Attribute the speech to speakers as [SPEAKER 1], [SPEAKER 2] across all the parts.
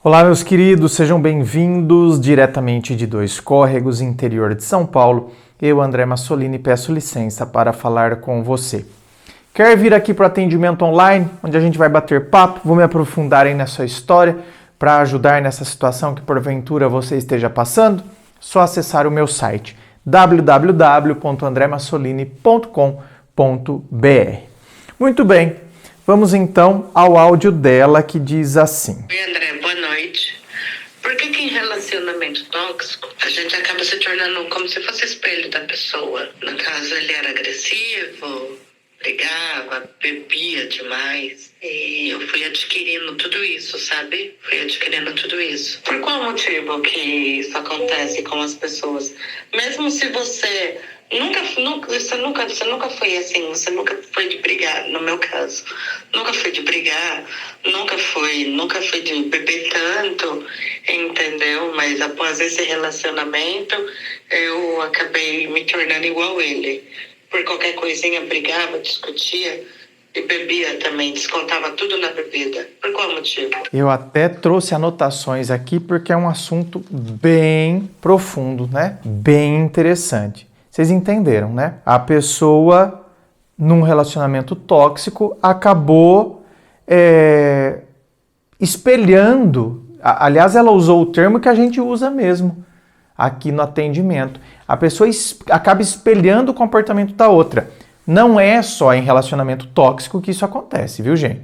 [SPEAKER 1] Olá, meus queridos, sejam bem-vindos diretamente de Dois Córregos, interior de São Paulo. Eu, André Massolini, peço licença para falar com você. Quer vir aqui para o atendimento online, onde a gente vai bater papo, vou me aprofundar aí nessa história para ajudar nessa situação que porventura você esteja passando? Só acessar o meu site www.andremassolini.com.br. Muito bem, vamos então ao áudio dela que diz assim.
[SPEAKER 2] Oi, André, boa noite. Por que em relacionamento tóxico a gente acaba se tornando como se fosse espelho da pessoa? No caso, ele era agressivo, brigava, bebia demais. E eu fui adquirindo tudo isso, sabe? Por qual motivo que isso acontece com as pessoas? Mesmo se você você nunca foi assim, você nunca foi de brigar, no meu caso. Nunca foi de brigar, nunca foi de beber tanto, entendeu? Mas após esse relacionamento, eu acabei me tornando igual ele. Por qualquer coisinha, brigava, discutia e bebia também, descontava tudo na bebida. Por qual motivo?
[SPEAKER 1] Eu até trouxe anotações aqui porque é um assunto bem profundo, né? Bem interessante. Vocês entenderam, né? A pessoa, num relacionamento tóxico, acabou espelhando. Aliás, ela usou o termo que a gente usa mesmo aqui no atendimento. A pessoa acaba espelhando o comportamento da outra. Não é só em relacionamento tóxico que isso acontece, viu, gente?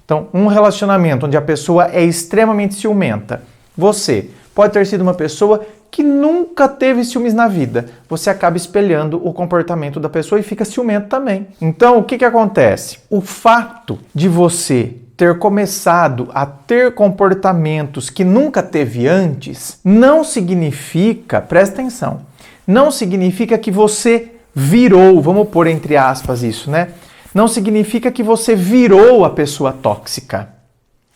[SPEAKER 1] Então, um relacionamento onde a pessoa é extremamente ciumenta. Você pode ter sido uma pessoa que nunca teve ciúmes na vida. Você acaba espelhando o comportamento da pessoa e fica ciumento também. Então, o que acontece? O fato de você ter começado a ter comportamentos que nunca teve antes, não significa, presta atenção, não significa que você virou, vamos pôr entre aspas isso, né? Não significa que você virou a pessoa tóxica.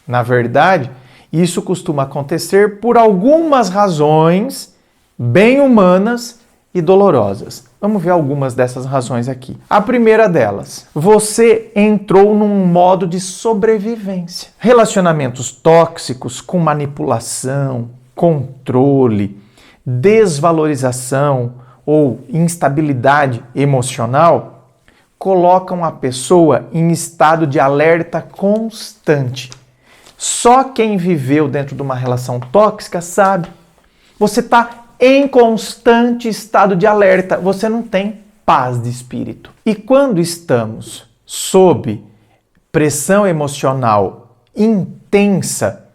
[SPEAKER 1] Na verdade, isso costuma acontecer por algumas razões bem humanas e dolorosas. Vamos ver algumas dessas razões aqui. A primeira delas, você entrou num modo de sobrevivência. Relacionamentos tóxicos com manipulação, controle, desvalorização ou instabilidade emocional colocam a pessoa em estado de alerta constante. Só quem viveu dentro de uma relação tóxica sabe. Você está em constante estado de alerta, você não tem paz de espírito. E quando estamos sob pressão emocional intensa,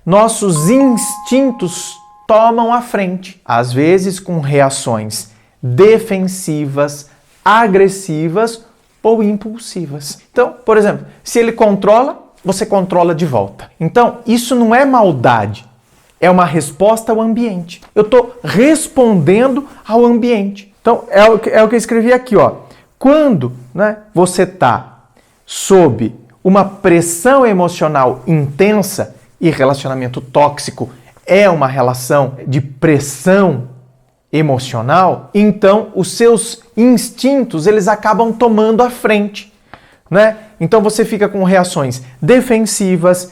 [SPEAKER 1] nossos instintos tomam a frente, às vezes com reações defensivas, agressivas ou impulsivas. Então, por exemplo, se ele controla, você controla de volta. Então, isso não é maldade, é uma resposta ao ambiente. Eu estou respondendo ao ambiente. Então, é o que eu escrevi aqui, ó. Quando, né, você está sob uma pressão emocional intensa, e relacionamento tóxico é uma relação de pressão emocional, então os seus instintos eles acabam tomando a frente, né? Então você fica com reações defensivas,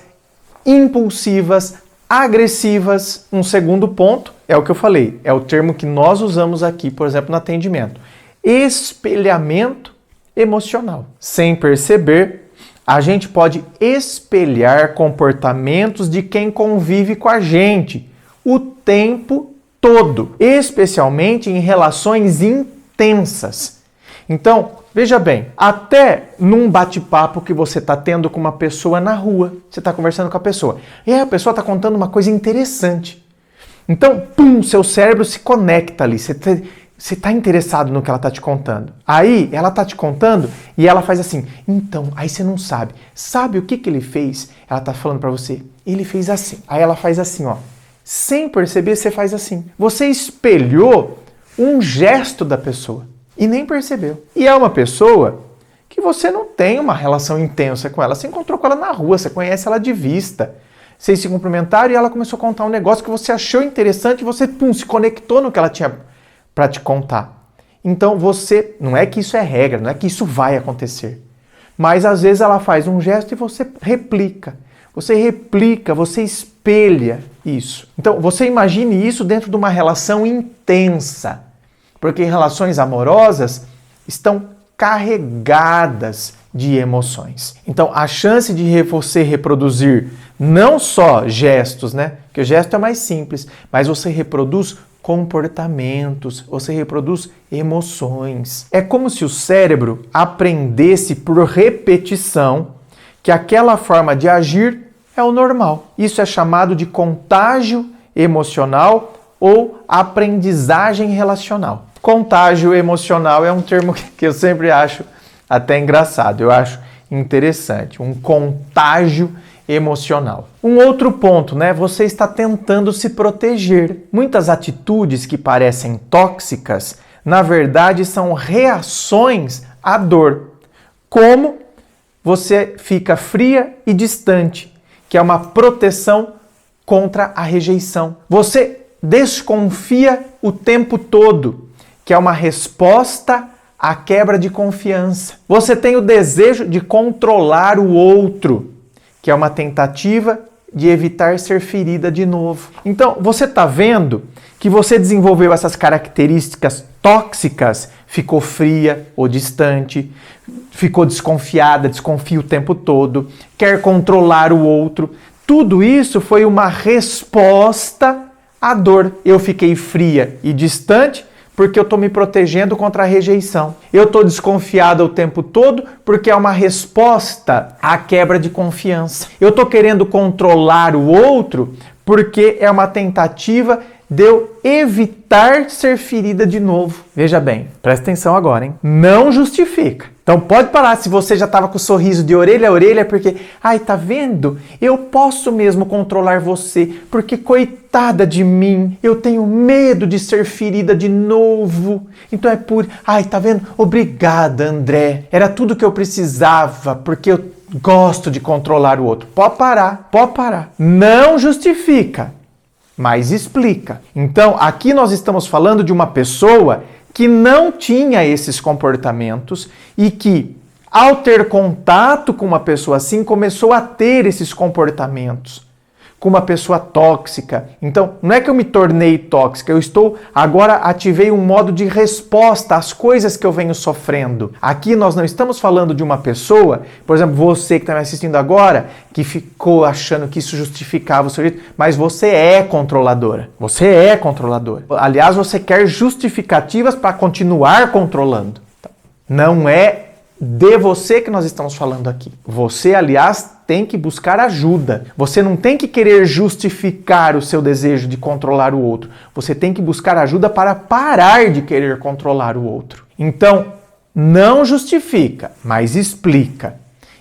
[SPEAKER 1] impulsivas, agressivas. Um segundo ponto é o que eu falei, é o termo que nós usamos aqui, por exemplo, no atendimento. Espelhamento emocional. Sem perceber, a gente pode espelhar comportamentos de quem convive com a gente o tempo todo, especialmente em relações intensas. Então, veja bem, até num bate-papo que você está tendo com uma pessoa na rua, você está conversando com a pessoa, e aí a pessoa está contando uma coisa interessante. Então, pum, seu cérebro se conecta ali, você está interessado no que ela está te contando. Aí, ela está te contando e ela faz assim, então, aí você não sabe. Sabe o que ele fez? Ela está falando para você, ele fez assim. Aí ela faz assim, ó. Sem perceber, você faz assim. Você espelhou um gesto da pessoa e nem percebeu. E é uma pessoa que você não tem uma relação intensa com ela. Você encontrou com ela na rua, você conhece ela de vista. Vocês se cumprimentaram e ela começou a contar um negócio que você achou interessante e você, pum, se conectou no que ela tinha para te contar. Então você, não é que isso é regra, não é que isso vai acontecer. Mas às vezes ela faz um gesto e você replica, você espelha isso. Então, você imagine isso dentro de uma relação intensa, porque relações amorosas estão carregadas de emoções. Então, a chance de você reproduzir não só gestos, né? Que o gesto é mais simples, mas você reproduz comportamentos, você reproduz emoções. É como se o cérebro aprendesse por repetição que aquela forma de agir é o normal. Isso é chamado de contágio emocional ou aprendizagem relacional. Contágio emocional é um termo que eu sempre acho até engraçado, eu acho interessante. Um contágio emocional. Um outro ponto, né? Você está tentando se proteger. Muitas atitudes que parecem tóxicas, na verdade, são reações à dor. Como você fica fria e distante, que é uma proteção contra a rejeição. Você desconfia o tempo todo, que é uma resposta à quebra de confiança. Você tem o desejo de controlar o outro, que é uma tentativa de evitar ser ferida de novo. Então, você está vendo que você desenvolveu essas características tóxicas, ficou fria ou distante, ficou desconfiada, desconfia o tempo todo, quer controlar o outro. Tudo isso foi uma resposta à dor. Eu fiquei fria e distante porque eu estou me protegendo contra a rejeição. Eu estou desconfiada o tempo todo porque é uma resposta à quebra de confiança. Eu estou querendo controlar o outro porque é uma tentativa de eu evitar ser ferida de novo. Veja bem, presta atenção agora, hein? Não justifica. Então pode parar se você já estava com o sorriso de orelha a orelha, porque, ai, tá vendo? Eu posso mesmo controlar você, porque coitada de mim, eu tenho medo de ser ferida de novo. Então é por, ai, tá vendo? Obrigada, André. Era tudo que eu precisava, porque eu gosto de controlar o outro. Pode parar, pode parar. Não justifica, mas explica. Então, aqui nós estamos falando de uma pessoa que não tinha esses comportamentos e que, ao ter contato com uma pessoa assim, começou a ter esses comportamentos com uma pessoa tóxica. Então, não é que eu me tornei tóxica, eu agora ativei um modo de resposta às coisas que eu venho sofrendo. Aqui nós não estamos falando de uma pessoa, por exemplo, você que está me assistindo agora, que ficou achando que isso justificava o seu jeito, mas você é controladora. Você é controladora. Aliás, você quer justificativas para continuar controlando. Não é de você que nós estamos falando aqui. Você, aliás, tem que buscar ajuda. Você não tem que querer justificar o seu desejo de controlar o outro. Você tem que buscar ajuda para parar de querer controlar o outro. Então, não justifica, mas explica.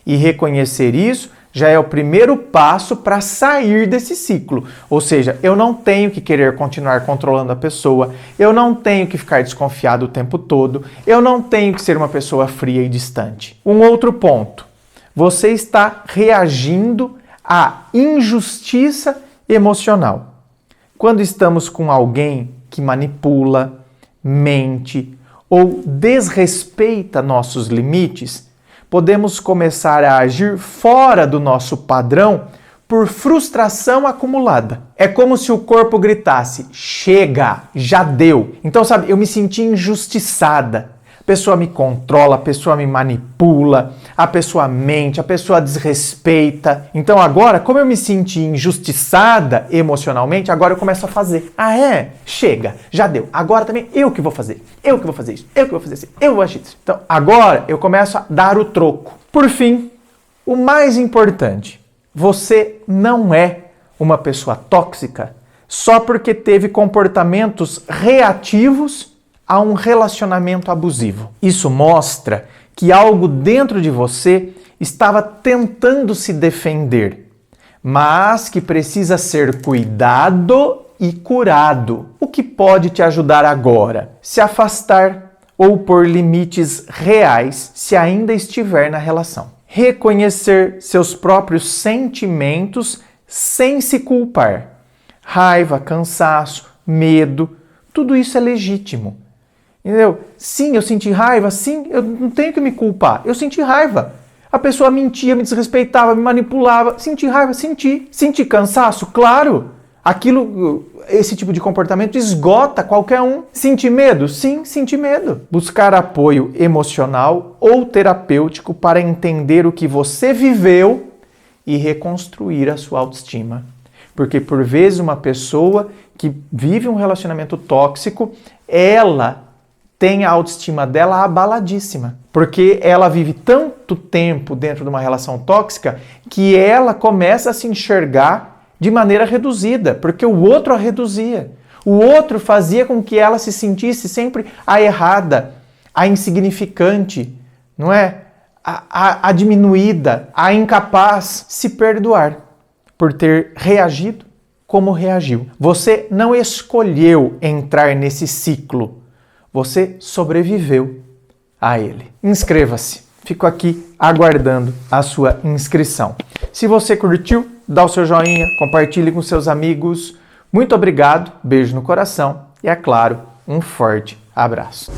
[SPEAKER 1] E reconhecer isso já é o primeiro passo para sair desse ciclo. Ou seja, eu não tenho que querer continuar controlando a pessoa, eu não tenho que ficar desconfiado o tempo todo, eu não tenho que ser uma pessoa fria e distante. Um outro ponto, você está reagindo à injustiça emocional. Quando estamos com alguém que manipula, mente ou desrespeita nossos limites, podemos começar a agir fora do nosso padrão por frustração acumulada. É como se o corpo gritasse, chega, já deu. Então, sabe, eu me senti injustiçada. A pessoa me controla, a pessoa me manipula, a pessoa mente, a pessoa desrespeita. Então agora, como eu me senti injustiçada emocionalmente, agora eu começo a fazer. Ah é? Chega, já deu. Agora também eu que vou fazer. Eu que vou fazer isso, eu que vou fazer isso, eu vou agir isso. Então agora eu começo a dar o troco. Por fim, o mais importante, você não é uma pessoa tóxica só porque teve comportamentos reativos a um relacionamento abusivo. Isso mostra que algo dentro de você estava tentando se defender, mas que precisa ser cuidado e curado. O que pode te ajudar agora? Se afastar ou pôr limites reais se ainda estiver na relação. Reconhecer seus próprios sentimentos sem se culpar. Raiva, cansaço, medo, tudo isso é legítimo. Entendeu? Sim, eu senti raiva, sim, eu não tenho que me culpar. Eu senti raiva. A pessoa mentia, me desrespeitava, me manipulava. Senti raiva? Senti. Senti cansaço? Claro. Esse tipo de comportamento esgota qualquer um. Senti medo? Sim, senti medo. Buscar apoio emocional ou terapêutico para entender o que você viveu e reconstruir a sua autoestima. Porque por vezes uma pessoa que vive um relacionamento tóxico, ela tem a autoestima dela abaladíssima. Porque ela vive tanto tempo dentro de uma relação tóxica que ela começa a se enxergar de maneira reduzida, porque o outro a reduzia. O outro fazia com que ela se sentisse sempre a errada, a insignificante, não é? A diminuída, a incapaz. Se perdoar por ter reagido como reagiu. Você não escolheu entrar nesse ciclo, você sobreviveu a ele. Inscreva-se. Fico aqui aguardando a sua inscrição. Se você curtiu, dá o seu joinha, compartilhe com seus amigos. Muito obrigado, beijo no coração e, é claro, um forte abraço.